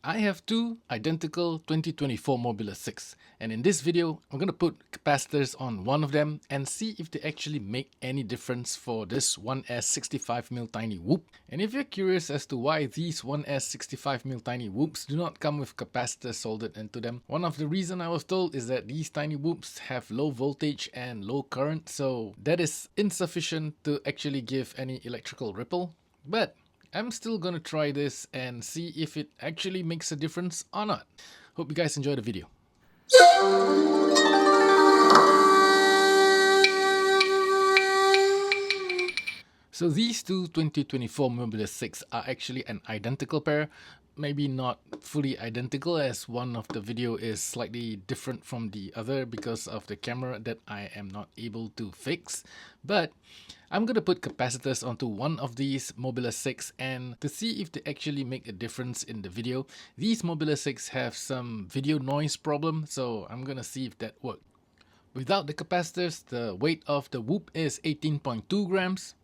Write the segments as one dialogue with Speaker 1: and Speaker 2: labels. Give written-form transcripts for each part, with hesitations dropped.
Speaker 1: I have two identical 2024 Mobula 6, and in this video I'm going to put capacitors on one of them and see if they actually make any difference for this 1S 65mm tiny whoop. And if you're curious as to why these 1S 65mm tiny whoops do not come with capacitors soldered into them, one of the reasons I was told is that these tiny whoops have low voltage and low current, so that is insufficient to actually give any electrical ripple. But I'm still gonna try this and see if it actually makes a difference or not. Hope you guys enjoy the video. So these two 2024 Mobula 6 are actually an identical pair. Maybe not fully identical, as one of the video is slightly different from the other because of the camera that I am not able to fix. But I'm gonna put capacitors onto one of these Mobula 6 and to see if they actually make a difference in the video. These Mobula 6 have some video noise problem, so I'm gonna see if that works. Without the capacitors, the weight of the whoop is 18.2 grams.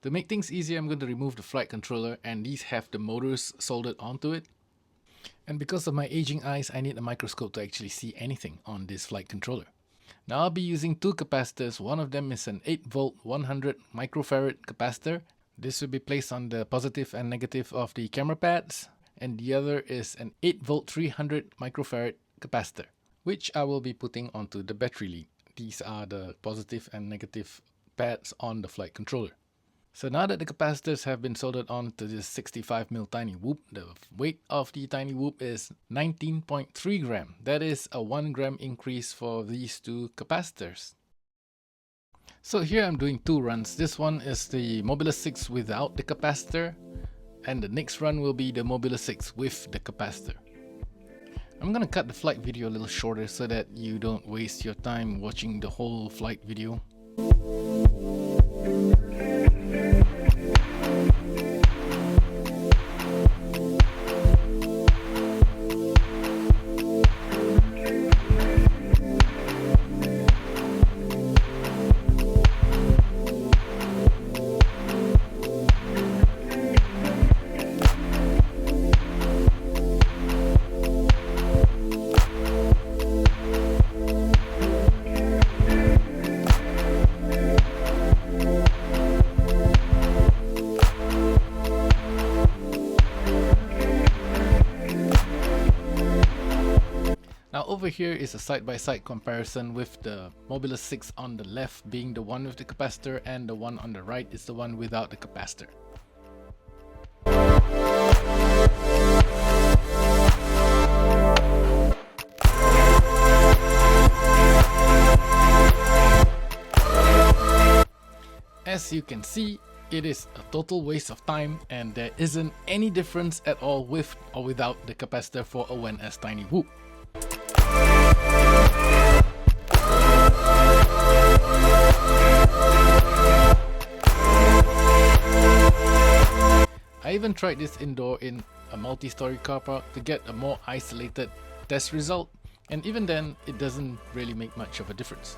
Speaker 1: To make things easier, I'm going to remove the flight controller, and these have the motors soldered onto it. And because of my aging eyes, I need a microscope to actually see anything on this flight controller. Now I'll be using two capacitors. One of them is an 8V 100 microfarad capacitor. This will be placed on the positive and negative of the camera pads. And the other is an 8V 300 microfarad capacitor, which I will be putting onto the battery lead. These are the positive and negative pads on the flight controller. So now that the capacitors have been soldered on to this 65mm tiny whoop, the weight of the tiny whoop is 19.3 gram. That is a 1 gram increase for these two capacitors. So here I'm doing two runs. This one is the Mobula 6 without the capacitor, and the next run will be the Mobula 6 with the capacitor. I'm gonna cut the flight video a little shorter so that you don't waste your time watching the whole flight video. Now over here is a side-by-side comparison with the Mobula 6 on the left being the one with the capacitor and the one on the right is the one without the capacitor. As you can see, it is a total waste of time and there isn't any difference at all with or without the capacitor for a 1S tiny whoop. I even tried this indoor in a multi-story car park to get a more isolated test result, and even then it doesn't really make much of a difference.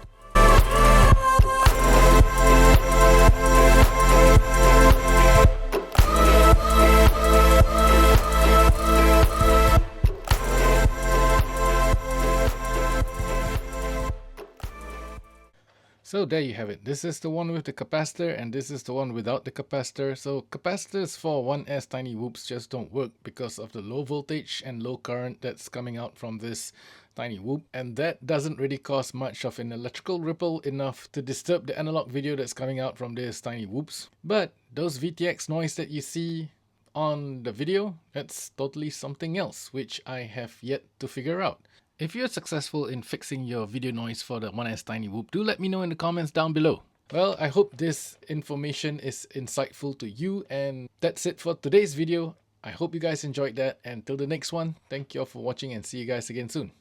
Speaker 1: So there you have it. This is the one with the capacitor and this is the one without the capacitor. So capacitors for 1S tiny whoops just don't work because of the low voltage and low current that's coming out from this tiny whoop, and that doesn't really cause much of an electrical ripple enough to disturb the analog video that's coming out from these tiny whoops. But those VTX noise that you see on the video, that's totally something else which I have yet to figure out. If you're successful in fixing your video noise for the 1S tiny whoop, do let me know in the comments down below. Well, I hope this information is insightful to you, and that's it for today's video. I hope you guys enjoyed that, and till the next one, thank you all for watching and see you guys again soon.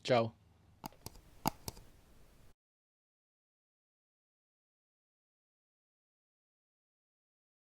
Speaker 1: Ciao.